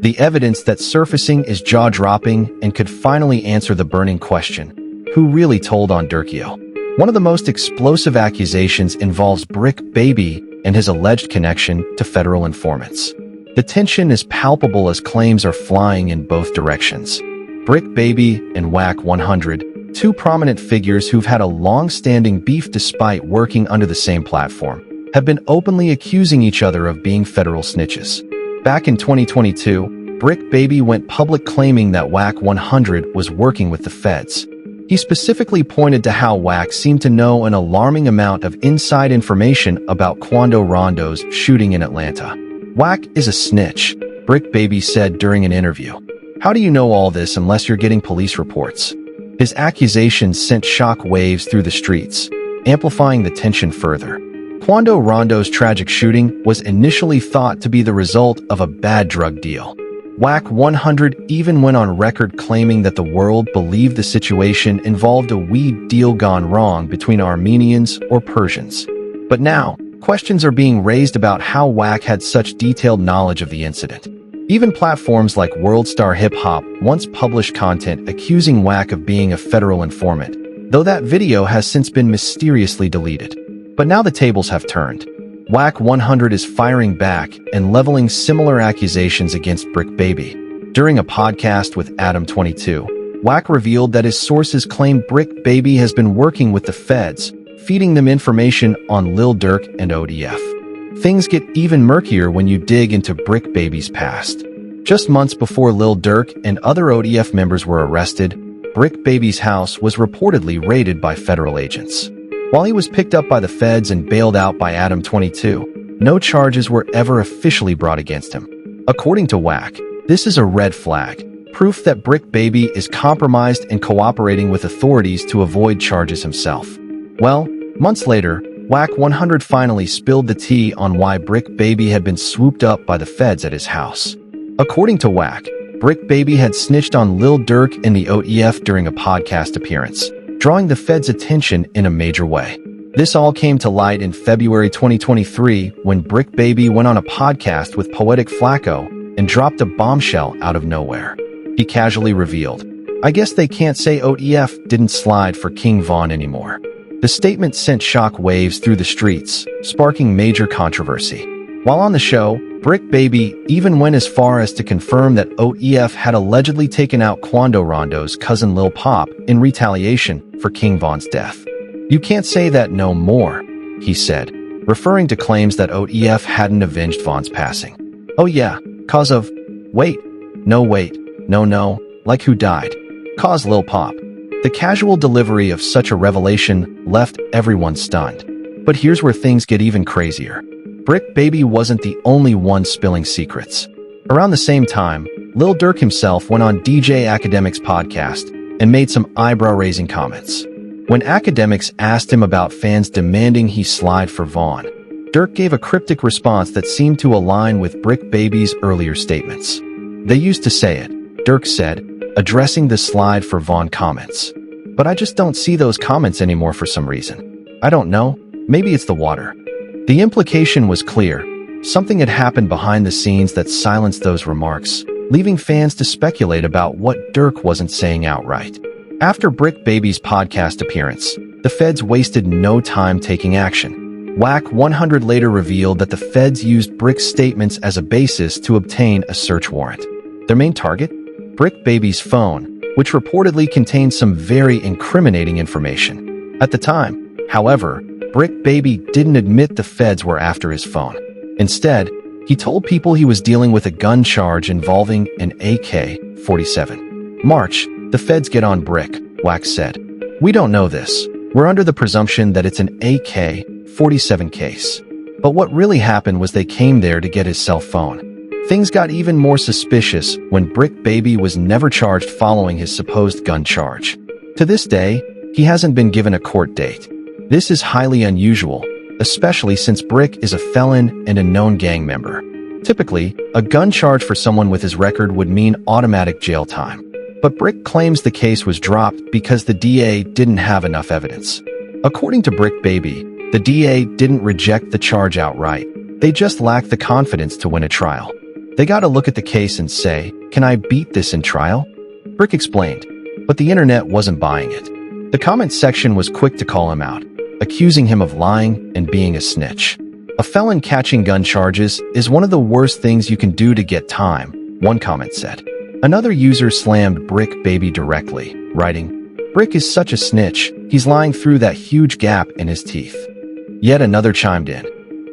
The evidence that's surfacing is jaw-dropping and could finally answer the burning question: who really told on Durkio? One of the most explosive accusations involves Brick Baby and his alleged connection to federal informants. The tension is palpable as claims are flying in both directions. Brick Baby and Whack 100, two prominent figures who've had a long-standing beef despite working under the same platform, have been openly accusing each other of being federal snitches. Back in 2022, Brick Baby went public claiming that Whack 100 was working with the feds. He specifically pointed to how Whack seemed to know an alarming amount of inside information about Quando Rondo's shooting in Atlanta. Whack is a snitch, Brick Baby said during an interview. How do you know all this unless you're getting police reports? His accusations sent shock waves through the streets, amplifying the tension further. Quando Rondo's tragic shooting was initially thought to be the result of a bad drug deal. Whack 100 even went on record claiming that the world believed the situation involved a weed deal gone wrong between Armenians or Persians. But now, questions are being raised about how Whack had such detailed knowledge of the incident. Even platforms like WorldStar Hip Hop once published content accusing Whack of being a federal informant, though that video has since been mysteriously deleted. But now the tables have turned. Whack 100 is firing back and leveling similar accusations against Brick Baby. During a podcast with Adam 22, Whack revealed that his sources claim Brick Baby has been working with the feds, feeding them information on Lil Durk and ODF. Things get even murkier when you dig into Brick Baby's past. Just months before Lil Durk and other ODF members were arrested, Brick Baby's house was reportedly raided by federal agents. While he was picked up by the feds and bailed out by Adam 22, no charges were ever officially brought against him. According to Whack, this is a red flag, proof that Brick Baby is compromised and cooperating with authorities to avoid charges himself. Well, months later, Whack 100 finally spilled the tea on why Brick Baby had been swooped up by the feds at his house. According to Whack, Brick Baby had snitched on Lil Durk and the ODF during a podcast appearance, drawing the feds' attention in a major way. This all came to light in February 2023 when Brick Baby went on a podcast with Poetic Flacco and dropped a bombshell out of nowhere. He casually revealed, "I guess they can't say ODF didn't slide for King Von anymore." The statement sent shock waves through the streets, sparking major controversy. While on the show, Brick Baby even went as far as to confirm that ODF had allegedly taken out Quando Rondo's cousin Lil Pop in retaliation for King Von's death. "You can't say that no more," he said, referring to claims that ODF hadn't avenged Von's passing. "Oh yeah, cause of... Wait. No, like who died? Cause Lil Pop." The casual delivery of such a revelation left everyone stunned. But here's where things get even crazier. Brick Baby wasn't the only one spilling secrets. Around the same time, Lil Durk himself went on DJ Academic's podcast and made some eyebrow-raising comments. When Academics asked him about fans demanding he slide for Von, Durk gave a cryptic response that seemed to align with Brick Baby's earlier statements. "They used to say it," Durk said, addressing the slide for Von comments. "But I just don't see those comments anymore for some reason. I don't know, maybe it's the water." The implication was clear. Something had happened behind the scenes that silenced those remarks, leaving fans to speculate about what Durk wasn't saying outright. After Brick Baby's podcast appearance, the feds wasted no time taking action. Whack 100 later revealed that the feds used Brick's statements as a basis to obtain a search warrant. Their main target? Brick Baby's phone, which reportedly contained some very incriminating information. At the time, however, Brick Baby didn't admit the feds were after his phone. Instead, he told people he was dealing with a gun charge involving an AK-47. "March, the feds get on Brick," Whack said. "We don't know this. We're under the presumption that it's an AK-47 case." But what really happened was they came there to get his cell phone. Things got even more suspicious when Brick Baby was never charged following his supposed gun charge. To this day, he hasn't been given a court date. This is highly unusual, especially since Brick is a felon and a known gang member. Typically, a gun charge for someone with his record would mean automatic jail time. But Brick claims the case was dropped because the DA didn't have enough evidence. According to Brick Baby, the DA didn't reject the charge outright. They just lacked the confidence to win a trial. They got to look at the case and say, "Can I beat this in trial?" Brick explained, but the internet wasn't buying it. The comment section was quick to call him out, accusing him of lying and being a snitch. "A felon catching gun charges is one of the worst things you can do to get time," one comment said. Another user slammed Brick Baby directly, writing, "Brick is such a snitch, he's lying through that huge gap in his teeth." Yet another chimed in.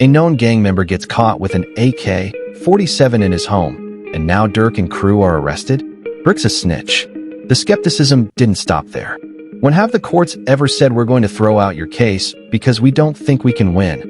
A known gang member gets caught with an AK-47 in his home, and now Durk and crew are arrested? Brick's a snitch. The skepticism didn't stop there. "When have the courts ever said we're going to throw out your case because we don't think we can win?"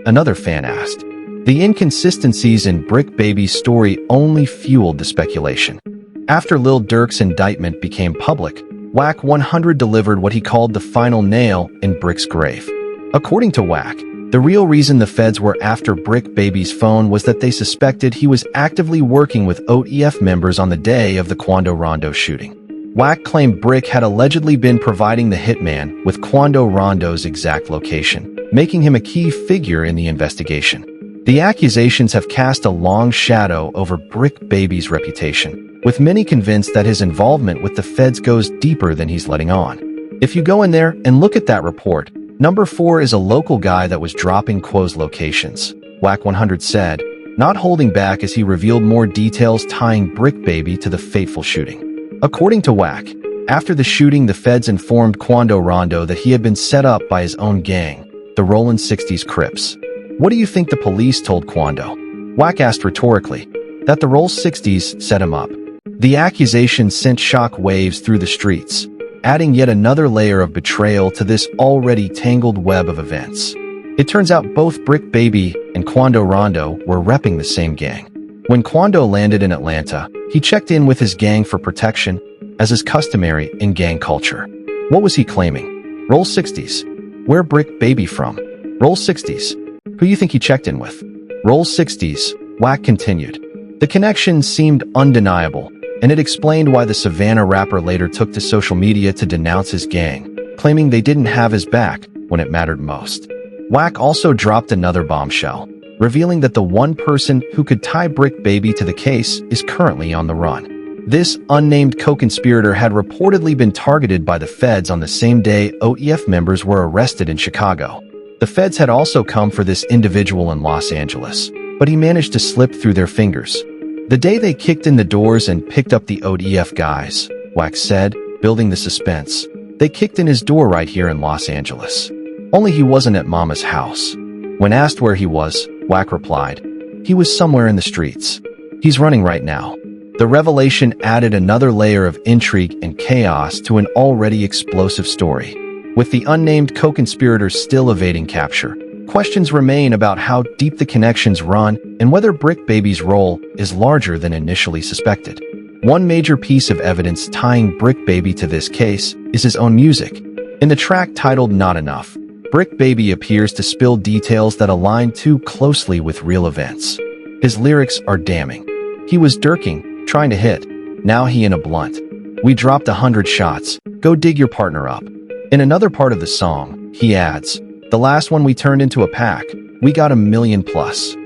Another fan asked. The inconsistencies in Brick Baby's story only fueled the speculation. After Lil Durk's indictment became public, Wack 100 delivered what he called the final nail in Brick's grave. According to Wack, the real reason the feds were after Brick Baby's phone was that they suspected he was actively working with OEF members on the day of the Quando Rondo shooting. Wack claimed Brick had allegedly been providing the hitman with Quando Rondo's exact location, making him a key figure in the investigation. The accusations have cast a long shadow over Brick Baby's reputation, with many convinced that his involvement with the feds goes deeper than he's letting on. If you go in there and look at that report, number 4 is a local guy that was dropping Quo's locations, Wack 100 said, not holding back as he revealed more details tying Brick Baby to the fateful shooting. According to Wack, after the shooting, the feds informed Quando Rondo that he had been set up by his own gang, the Rollin' 60s Crips. "What do you think the police told Quando?" Wack asked rhetorically. "That the Roll 60s set him up." The accusation sent shock waves through the streets, adding yet another layer of betrayal to this already tangled web of events. It turns out both Brick Baby and Quando Rondo were repping the same gang. When Quando landed in Atlanta, he checked in with his gang for protection, as is customary in gang culture. What was he claiming? Roll 60s. Where Brick Baby from? Roll 60s. Who you think he checked in with? Roll 60s, Wack continued. The connection seemed undeniable, and it explained why the Savannah rapper later took to social media to denounce his gang, claiming they didn't have his back when it mattered most. Wack also dropped another bombshell, revealing that the one person who could tie Brick Baby to the case is currently on the run. This unnamed co-conspirator had reportedly been targeted by the feds on the same day OEF members were arrested in Chicago. The feds had also come for this individual in Los Angeles, but he managed to slip through their fingers. The day they kicked in the doors and picked up the OEF guys, Wack said, building the suspense, they kicked in his door right here in Los Angeles. Only he wasn't at Mama's house. When asked where he was, Wack replied, "He was somewhere in the streets. He's running right now." The revelation added another layer of intrigue and chaos to an already explosive story. With the unnamed co-conspirator still evading capture, questions remain about how deep the connections run and whether Brick Baby's role is larger than initially suspected. One major piece of evidence tying Brick Baby to this case is his own music. In the track titled Not Enough, Brick Baby appears to spill details that align too closely with real events. His lyrics are damning. "He was dirking, trying to hit. Now he in a blunt. We dropped 100 shots. Go dig your partner up." In another part of the song, he adds, "The last one we turned into a pack. We got 1,000,000 plus."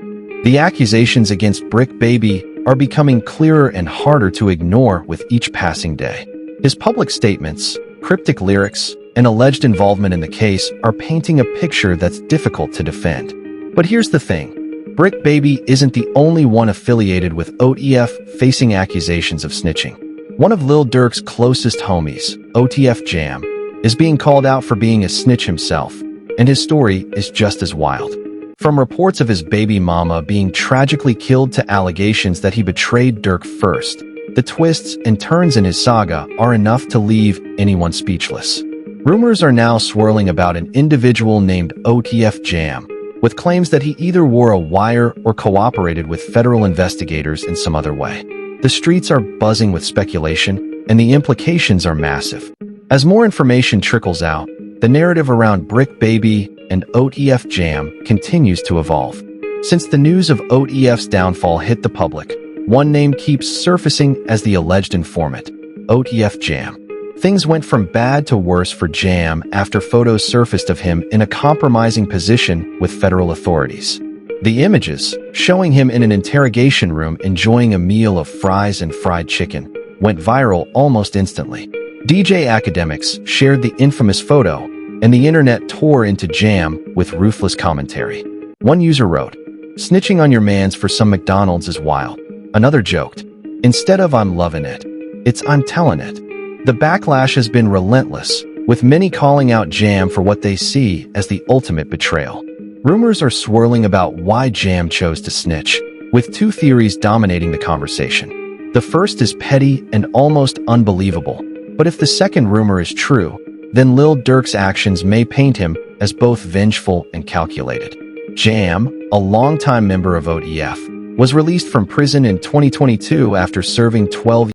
The accusations against Brick Baby are becoming clearer and harder to ignore with each passing day. His public statements, cryptic lyrics, and alleged involvement in the case are painting a picture that's difficult to defend. But here's the thing. Brick Baby isn't the only one affiliated with OEF facing accusations of snitching. One of Lil Durk's closest homies, OTF Jam, is being called out for being a snitch himself, and his story is just as wild. From reports of his baby mama being tragically killed to allegations that he betrayed Durk first, the twists and turns in his saga are enough to leave anyone speechless. Rumors are now swirling about an individual named OTF Jam, with claims that he either wore a wire or cooperated with federal investigators in some other way. The streets are buzzing with speculation, and the implications are massive. As more information trickles out, the narrative around Brick Baby and OTF Jam continues to evolve. Since the news of OTF's downfall hit the public, one name keeps surfacing as the alleged informant, OTF Jam. Things went from bad to worse for Jam after photos surfaced of him in a compromising position with federal authorities. The images, showing him in an interrogation room enjoying a meal of fries and fried chicken, went viral almost instantly. DJ Academics shared the infamous photo, and the internet tore into jam with ruthless commentary. One user wrote, "Snitching on your mans for some McDonald's is wild." Another joked, "Instead of 'I'm loving it,' it's 'I'm telling it.'" The backlash has been relentless, with many calling out Jam for what they see as the ultimate betrayal. Rumors are swirling about why Jam chose to snitch, with two theories dominating the conversation. The first is petty and almost unbelievable, but if the second rumor is true, then Lil Durk's actions may paint him as both vengeful and calculated. Jam, a longtime member of OTF, was released from prison in 2022 after serving 12